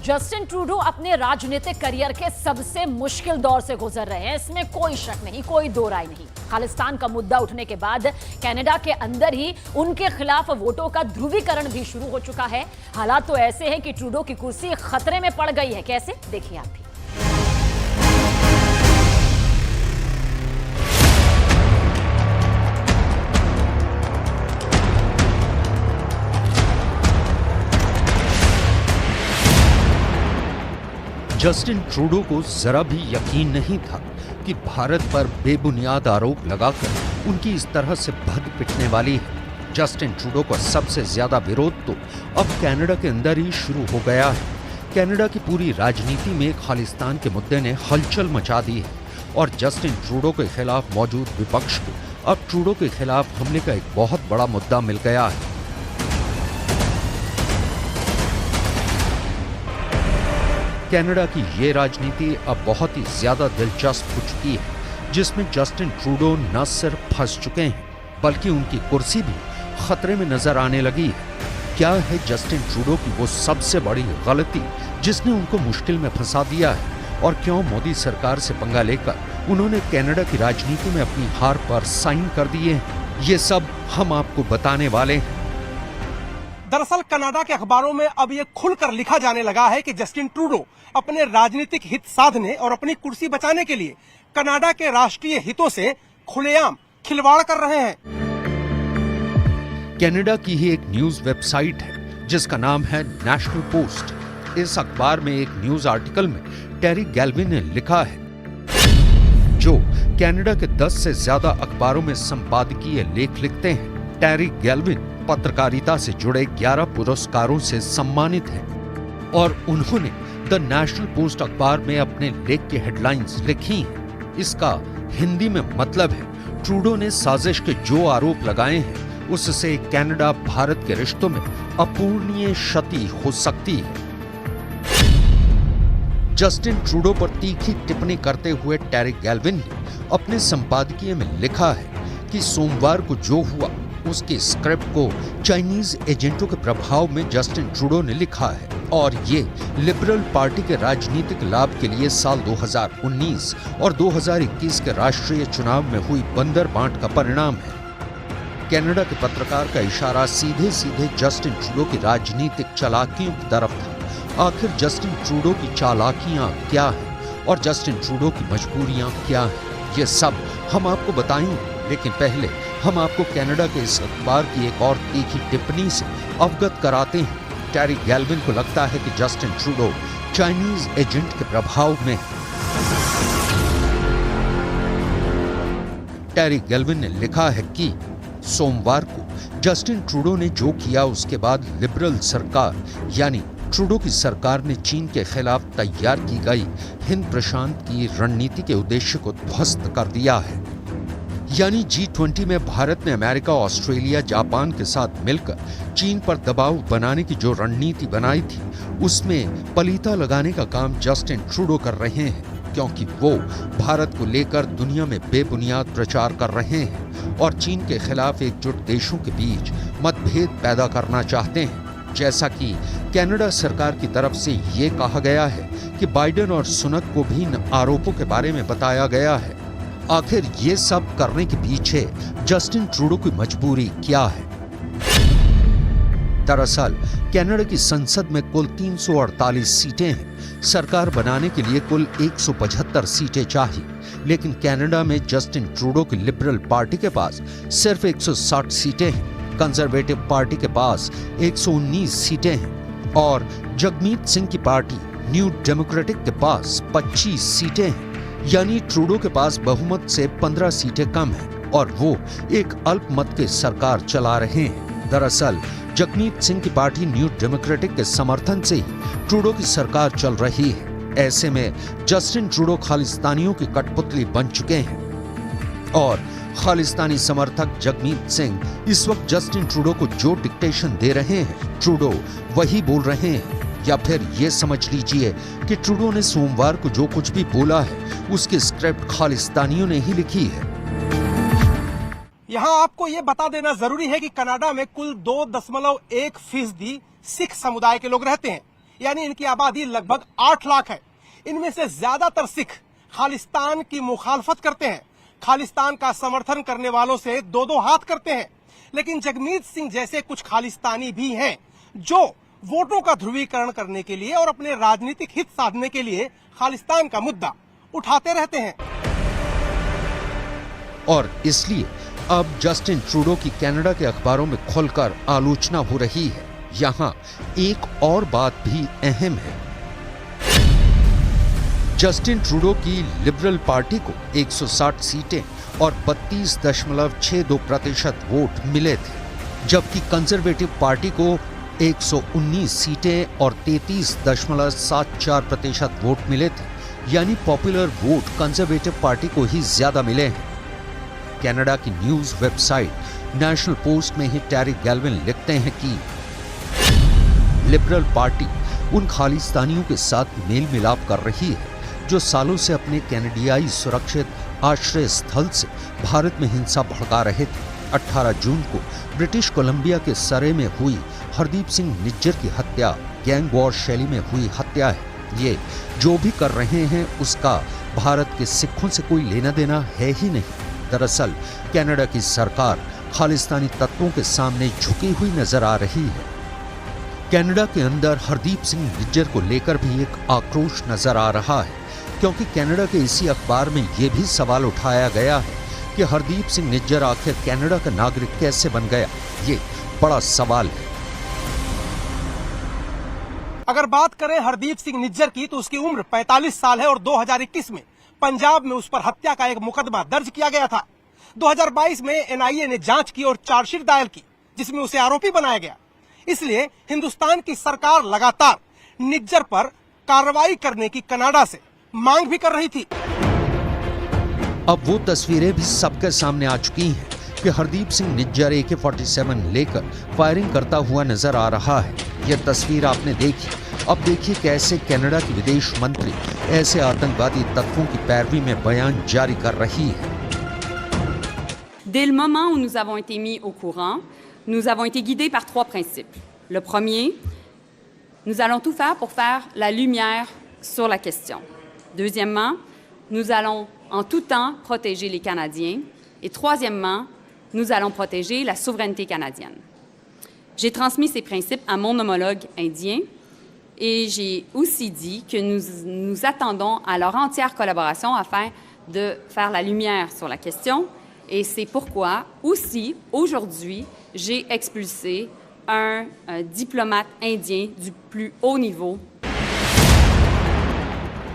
Justin Trudeau अपने राजनीतिक career के सबसे मुश्किल दौर से गुजर रहे हैं, इसमें कोई शक नहीं, कोई दो राय नहीं। खालिस्तान का मुद्दा उठने के बाद कनाडा के अंदर ही उनके खिलाफ वोटों का ध्रुवीकरण भी शुरू हो चुका है। हालात तो ऐसे हैं कि ट्रूडो की कुर्सी खतरे में पड़ गई है। कैसे, देखिए आप भी। जस्टिन ट्रूडो को जरा भी यकीन नहीं था कि भारत पर बेबुनियाद आरोप लगाकर उनकी इस तरह से भग पिटने वाली है। जस्टिन ट्रूडो का सबसे ज्यादा विरोध तो अब कनाडा के अंदर ही शुरू हो गया है। कनाडा की पूरी राजनीति में खालिस्तान के मुद्दे ने हलचल मचा दी है और जस्टिन ट्रूडो के खिलाफ मौजूद विपक्ष को अब ट्रूडो के खिलाफ हमले का एक बहुत बड़ा मुद्दा मिल गया है। कनाडा की ये राजनीति अब बहुत ही ज्यादा दिलचस्प हो चुकी है, जिसमें जस्टिन ट्रूडो न सिर्फ फंस चुके हैं बल्कि उनकी कुर्सी भी खतरे में नजर आने लगी है। क्या है जस्टिन ट्रूडो की वो सबसे बड़ी गलती जिसने उनको मुश्किल में फंसा दिया है, और क्यों मोदी सरकार से पंगा लेकर उन्होंने कनाडा की राजनीति में अपनी हार पर साइन कर दिए हैं? ये सब हम आपको बताने वाले हैं। दरअसल कनाडा के अखबारों में अब ये खुलकर लिखा जाने लगा है कि जस्टिन ट्रूडो अपने राजनीतिक हित साधने और अपनी कुर्सी बचाने के लिए कनाडा के राष्ट्रीय हितों से खुलेआम खिलवाड़ कर रहे हैं। कनाडा की ही एक न्यूज वेबसाइट है जिसका नाम है नेशनल पोस्ट। इस अखबार में एक न्यूज आर्टिकल में टेरी गैल्विन ने लिखा है, जो कनाडा के 10 से ज्यादा अखबारों में संपादकीय लेख लिखते हैं। टेरी गैल्विन पत्रकारिता से जुड़े 11 पुरस्कारों से सम्मानित हैं और उन्होंने द नेशनल पोस्ट अखबार में अपने लेख की हेडलाइंस लिखी हैं। इसका हिंदी में मतलब है, ट्रूडो ने साजिश के जो आरोप लगाए हैं उससे कनाडा भारत के रिश्तों में अपूरणीय क्षति हो सकती है। जस्टिन ट्रूडो पर तीखी टिप्पणी करते हुए टेरी गैल्विन ने अपने संपादकीय में लिखा है कि सोमवार को जो हुआ उसके स्क्रिप्ट को चाइनीज एजेंटों के प्रभाव में जस्टिन ट्रूडो ने लिखा है और ये लिबरल पार्टी के राजनीतिक लाभ के लिए साल 2019 और 2021 के राष्ट्रीय चुनाव में हुई बंदर बांट का परिणाम है। कनाडा के पत्रकार का इशारा सीधे सीधे जस्टिन ट्रूडो की राजनीतिक चालाकियों की तरफ था। आखिर जस्टिन ट्रूडो की चालाकियां क्या हैं और जस्टिन ट्रूडो की मजबूरियां क्या हैं, ये सब हम आपको बताएंगे। लेकिन पहले हम आपको कनाडा के इस अखबार की एक और तीखी टिप्पणी से अवगत कराते हैं। टेरी गैल्विन को लगता है कि जस्टिन ट्रूडो चाइनीज एजेंट के प्रभाव में है। टेरी गैल्विन ने लिखा है कि सोमवार को जस्टिन ट्रूडो ने जो किया उसके बाद लिबरल सरकार यानी ट्रूडो की सरकार ने चीन के खिलाफ तैयार की गई हिंद प्रशांत की रणनीति के उद्देश्य को ध्वस्त कर दिया है। यानी G20 में भारत ने अमेरिका, ऑस्ट्रेलिया, जापान के साथ मिलकर चीन पर दबाव बनाने की जो रणनीति बनाई थी उसमें पलीता लगाने का काम जस्टिन ट्रूडो कर रहे हैं, क्योंकि वो भारत को लेकर दुनिया में बेबुनियाद प्रचार कर रहे हैं और चीन के खिलाफ एकजुट देशों के बीच मतभेद पैदा करना चाहते हैं। जैसा कि कनाडा सरकार की तरफ से ये कहा गया है कि बाइडेन और सुनक को भी इन आरोपों के बारे में बताया गया है। आखिर ये सब करने के पीछे जस्टिन ट्रूडो की मजबूरी क्या है? दरअसल कनाडा की संसद में कुल 348 सीटें हैं। सरकार बनाने के लिए कुल 175 सीटें चाहिए, लेकिन कनाडा में जस्टिन ट्रूडो की लिबरल पार्टी के पास सिर्फ 160 सीटें हैं, कंजर्वेटिव पार्टी के पास 119 सीटें हैं और जगमीत सिंह की पार्टी न्यू डेमोक्रेटिक के पास 25 सीटें हैं। यानी ट्रूडो के पास बहुमत से 15 सीटें कम हैं और वो एक अल्पमत की सरकार चला रहे हैं। दरअसल जगमीत सिंह की पार्टी न्यू डेमोक्रेटिक के समर्थन से ही ट्रूडो की सरकार चल रही है। ऐसे में जस्टिन ट्रूडो खालिस्तानियों की कठपुतली बन चुके हैं और खालिस्तानी समर्थक जगमीत सिंह इस वक्त जस्टिन ट्रूडो को जो डिक्टेशन दे रहे हैं, ट्रूडो वही बोल रहे हैं। या फिर ये समझ लीजिए कि ट्रूडो ने सोमवार को जो कुछ भी बोला है उसकी स्क्रिप्ट खालिस्तानियों ने ही लिखी है। यहाँ आपको ये बता देना जरूरी है कि कनाडा में कुल 2.1% सिख समुदाय के लोग रहते हैं। यानी इनकी आबादी लगभग 8 लाख है। इनमें से ज्यादातर सिख खालिस्तान की मुखालफत करते हैं, खालिस्तान का समर्थन करने वालों से दो दो हाथ करते हैं। लेकिन जगमीत सिंह जैसे कुछ खालिस्तानी भी हैं जो वोटों का ध्रुवीकरण करने के लिए और अपने राजनीतिक हित साधने के लिए खालिस्तान का मुद्दा उठाते रहते हैं। और इसलिए अब जस्टिन ट्रूडो की कनाडा के अखबारों में खुलकर आलोचना हो रही है। यहाँ एक और बात भी अहम है। जस्टिन ट्रूडो की लिबरल पार्टी को 160 सीटें और 32.62% वोट मिले थे, जबकि कंजर्वेटिव पार्टी को 119 सीटें और 33.74% वोट मिले थे। यानी पॉपुलर वोट कंजर्वेटिव पार्टी को ही ज्यादा मिले हैं। कनाडा की न्यूज वेबसाइट नेशनल पोस्ट में ही टैरी गैल्विन लिखते हैं कि लिबरल पार्टी उन खालिस्तानियों के साथ मेल मिलाप कर रही है जो सालों से अपने कैनेडियाई सुरक्षित आश्रय स्थल से भारत में हिंसा भड़का रहे थे। 18 जून को ब्रिटिश कोलंबिया के सरे में हुई हरदीप सिंह निज्जर की हत्या गैंग वॉर शैली में हुई हत्या है। ये जो भी कर रहे हैं उसका भारत के सिखों से कोई लेना देना है ही नहीं। दरअसल कनाडा की सरकार खालिस्तानी तत्वों के सामने झुकी हुई नजर आ रही है। कनाडा के अंदर हरदीप सिंह निज्जर को लेकर भी एक आक्रोश नजर आ रहा है, क्योंकि कनाडा के इसी अखबार में ये भी सवाल उठाया गया है कि हरदीप सिंह निज्जर आखिर कनाडा का नागरिक कैसे बन गया। ये बड़ा सवाल है। अगर बात करें हरदीप सिंह निज्जर की तो उसकी उम्र 45 साल है और 2021 में पंजाब में उस पर हत्या का एक मुकदमा दर्ज किया गया था। 2022 में एनआईए ने जांच की और चार्जशीट दायर की जिसमें उसे आरोपी बनाया गया। इसलिए हिंदुस्तान की सरकार लगातार निज्जर पर कार्रवाई करने की कनाडा से मांग भी कर रही थी। अब वो तस्वीरें भी सबके सामने आ चुकी हैं कि हरदीप सिंह निज्जर AK-47 लेकर फायरिंग करता हुआ नजर आ रहा है। यह तस्वीर आपने देखी। अब देखिए कैसे कनाडा की विदेश मंत्री ऐसे आतंकवादी तत्वों की पैरवी में बयान जारी कर रही है। Dès le moment où nous avons été mis au courant, nous avons été guidés par 3 principes. Le premier, nous allons tout faire pour faire la lumière sur la question. Deuxièmement, nous allons en tout temps protéger les Canadiens. Et troisièmement, nous allons protéger la souveraineté canadienne. J'ai transmis ces principes à mon homologue indien et j'ai aussi dit que nous attendons à leur entière collaboration afin de faire la lumière sur la question. Et c'est pourquoi aussi, aujourd'hui, j'ai expulsé un diplomate indien du plus haut niveau.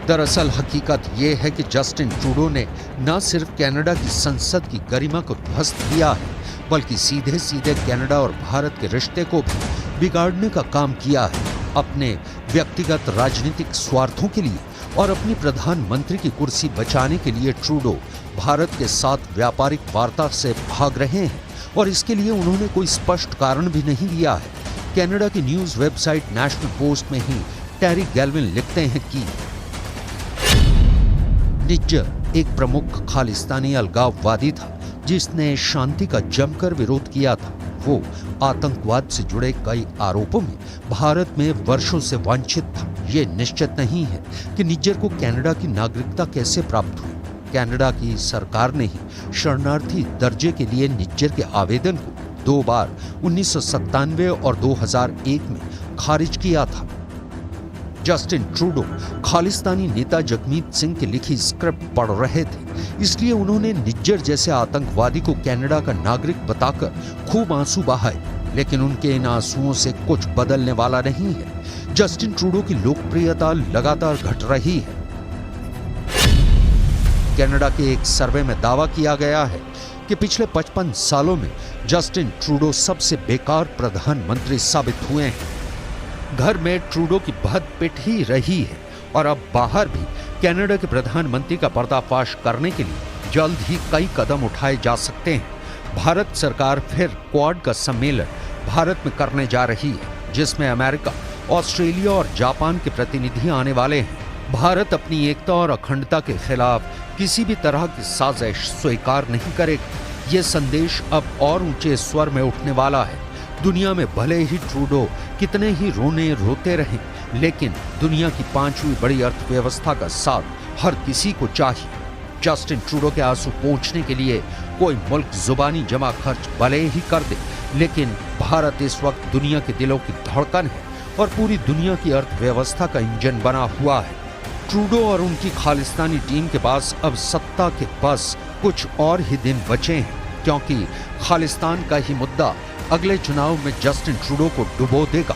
दरअसल हकीकत ये है कि Justin Trudeau ने न सिर्फ Canada की संसद की गरिमा को ध्वस्त किया है, बल्कि सीधे सीधे कनाडा और भारत के रिश्ते को भी बिगाड़ने का काम किया है अपने व्यक्तिगत राजनीतिक स्वार्थों के लिए। और अपनी प्रधानमंत्री की कुर्सी बचाने के लिए ट्रूडो भारत के साथ व्यापारिक वार्ता से भाग रहे हैं और इसके लिए उन्होंने कोई स्पष्ट कारण भी नहीं दिया है। कनाडा की न्यूज वेबसाइट नेशनल पोस्ट में ही टैरी गैल्विन लिखते हैं कि निज्जर एक प्रमुख खालिस्तानी अलगाववादी था जिसने शांति का जमकर विरोध किया था। वो आतंकवाद से जुड़े कई आरोपों में भारत में वर्षों से वांछित था। ये निश्चित नहीं है कि निज्जर को कनाडा की नागरिकता कैसे प्राप्त हुई। कनाडा की सरकार ने ही शरणार्थी दर्जे के लिए निज्जर के आवेदन को 2 बार 1997 और 2001 में खारिज किया था। जस्टिन ट्रूडो खालिस्तानी नेता जगमीत सिंह की लिखी स्क्रिप्ट पढ़ रहे थे, इसलिए उन्होंने निज्जर जैसे आतंकवादी को कनाडा का नागरिक बताकर खूब आंसू बहाए। लेकिन उनके इन आंसुओं से कुछ बदलने वाला नहीं है। जस्टिन ट्रूडो की लोकप्रियता लगातार घट रही है। कनाडा के एक सर्वे में दावा किया गया है कि पिछले 55 सालों में जस्टिन ट्रूडो सबसे बेकार प्रधानमंत्री साबित हुए हैं। घर में ट्रूडो की बहुत पिट ही रही है और अब बाहर भी कनाडा के प्रधानमंत्री का पर्दाफाश करने के लिए जल्द ही कई कदम उठाए जा सकते हैं। भारत सरकार फिर क्वाड का सम्मेलन भारत में करने जा रही है, जिसमें अमेरिका, ऑस्ट्रेलिया और जापान के प्रतिनिधि आने वाले हैं। भारत अपनी एकता और अखंडता के खिलाफ किसी भी तरह की साजिश स्वीकार नहीं करेगा। ये संदेश अब और ऊंचे स्वर में उठने वाला है। दुनिया में भले ही ट्रूडो कितने ही रोते रहें, लेकिन दुनिया की 5वीं बड़ी अर्थव्यवस्था का साथ हर किसी को चाहिए। जस्टिन ट्रूडो के आंसू पोंछने के लिए कोई मुल्क जुबानी जमा खर्च भले ही कर दे, लेकिन भारत इस वक्त दुनिया के दिलों की धड़कन है और पूरी दुनिया की अर्थव्यवस्था का इंजन बना हुआ है। ट्रूडो और उनकी खालिस्तानी टीम के पास अब सत्ता के बस कुछ और ही दिन बचे हैं, क्योंकि खालिस्तान का ही मुद्दा अगले चुनाव में जस्टिन ट्रूडो को डुबो देगा।